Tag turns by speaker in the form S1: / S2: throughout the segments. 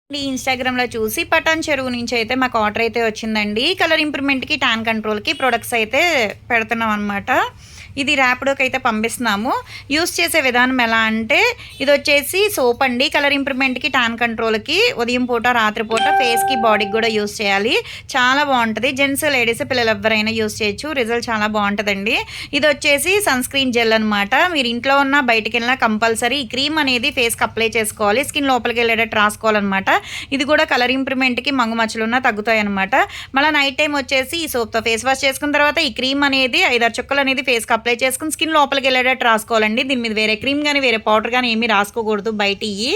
S1: ఇన్‌స్టాగ్రామ్‌లో చూసి పటాన్ చెరువు నుంచి అయితే మాకు ఆర్డర్ అయితే వచ్చిందండి. కలర్ ఇంప్రూవ్‌మెంట్‌కి, టాన్ కంట్రోల్‌కి ప్రొడక్ట్స్ అయితే పెడుతున్నామనమాట. ఇది ర్యాపిడోకి అయితే పంపిస్తున్నాము. యూజ్ చేసే విధానం ఎలా అంటే ఇదొచ్చేసి సోప్ అండి. కలర్ ఇంప్రూవ్‌మెంట్‌కి, టాన్ కంట్రోల్‌కి ఉదయం పూట, రాత్రి పూట ఫేస్‌కి, బాడీకి గూడా యూజ్ చేయాలి. చాలా బావుంటది. జెంట్స్, లేడీస్ పిల్లలు ఎవ్వరైనా యూజ్ చేయొచ్చు. రిజల్ట్ చాలా బావుంటదండి. ఇదొచ్చేసి సన్ స్క్రీన్ జెల్ అనమాట. మీరు ఇంట్లో ఉన్నా, బయటికెళ్ళినా కంపల్సరీ ఈ క్రీమ్ అనేది ఫేస్‌కి అప్లై చేసుకోవాలి. స్కిన్ లోపలికెళ్ళేటట్టు రాసుకోవాలనమాట. ఇది కూడా కలర్ ఇంప్రూవ్‌మెంట్‌కి, మంగు మచ్చలున్నా తగ్గుతాయనమాట. మళ్ళా నైట్ టైమ్ వచ్చేసి ఈ సోప్‌తో ఫేస్ వాష్ చేసుకున్న తర్వాత ఈ క్రీమ్ అనేది 5, 6 చుక్కలనేది ఫేస్‌కి అప్లై చేసుకొని స్కిన్ లోపలికెళ్ళేటట్టు రాసుకోవాలండి. దీని మీద వేరే క్రీమ్ గాని, వేరే పౌడర్ గాని ఏమీ రాసుకోకూడదు బయటియి.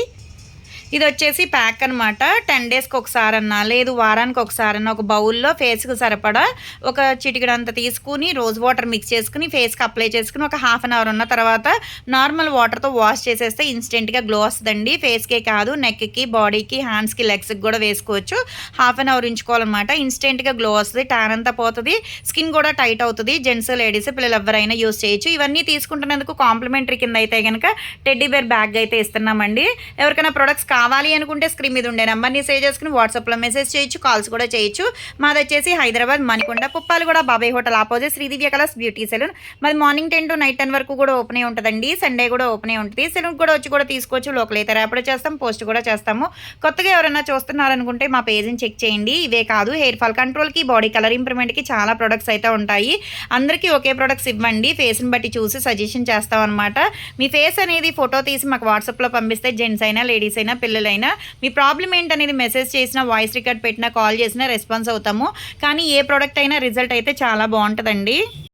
S1: ఇదొచ్చేసి ప్యాక్ అనమాట. 10 డేస్‌కి ఒకసారన్నా, లేదు వారానికి ఒకసారన్నా ఒక బౌల్‌లో ఫేస్‌కి సరిపడా ఒక చిటికెడంత తీసుకొని రోజ్ వాటర్ మిక్స్ చేసుకొని ఫేస్‌కి అప్లై చేసుకొని ఒక హాఫ్ అన్ అవర్ ఉన్న తర్వాత నార్మల్ వాటర్‌తో వాష్ చేసేస్తే ఇన్‌స్టెంట్‌గా గ్లో వస్తదండి. ఫేస్‌కే కాదు నెక్‌కి, బాడీకి, హ్యాండ్స్‌కి, లెగ్స్‌కి కూడా వేసుకోవచ్చు. హాఫ్ అన్ అవర్ ఉంచుకోవాలన్నమాట. ఇన్‌స్టెంట్‌గా గ్లో వస్తది. టాన్ అంతా పోతది. స్కిన్ కూడా టైట్ అవుతది. జెంట్స్, లేడీస్ పిల్లలు ఎవ్వరైనా యూజ్ చేయొచ్చు. ఇవన్నీ తీసుకుంటున్నందుకు కాంప్లిమెంటరీ కింద అయితే గనక టెడ్డీ బేర్ బ్యాగ్ అయితే ఇస్తున్నామండి. ఎవరికైనా ప్రొడక్ట్స్ కావాలి అనుకుంటే స్క్రీన్ మీద ఉండే నెంబర్ని సేవ్ చేసుకుని వాట్సాప్లో మెసేజ్ చేయొచ్చు, కాల్స్ కూడా చేయొచ్చు. మాది వచ్చేసి Hyderabad Manikonda Puppalaguda Babai hotel opposite Sridivya colours beauty salon. మాది మార్నింగ్ 10 to నైట్ 10 వరకు కూడా ఓపెనే ఉంటుందండి. సండే కూడా ఓపెనే ఉంటుంది. సెలూన్ కూడా వచ్చి కూడా తీసుకోవచ్చు. లోకల్ అయితే ర్యాపిడో చేస్తాం, పోస్ట్ కూడా చేస్తాము. కొత్తగా ఎవరైనా చూస్తున్నారనుకుంటే మా పేజ్ని చెక్ చేయండి. ఇవే కాదు హెయిర్ ఫాల్ కంట్రోల్కి, బాడీ కలర్ ఇంప్రూవ్మెంట్కి చాలా ప్రొడక్ట్స్ అయితే ఉంటాయి. అందరికీ ఒకే ప్రొడక్ట్స్ ఇవ్వండి. ఫేస్ని బట్టి చూసి సజెషన్ చేస్తాం అనమాట. మీ ఫేస్ అనేది ఫోటో తీసి మాకు వాట్సాప్లో పంపిస్తే జెంట్స్ అయినా, లేడీస్ అయినా, పిల్లలైనా మీ ప్రాబ్లం ఏంటనేది మెసేజ్ చేసినా, వాయిస్ రికార్డ్ పెట్టినా, కాల్ చేసినా రెస్పాన్స్ అవుతాము. కానీ ఏ ప్రోడక్ట్ అయినా రిజల్ట్ అయితే చాలా బాగుంటుందండి.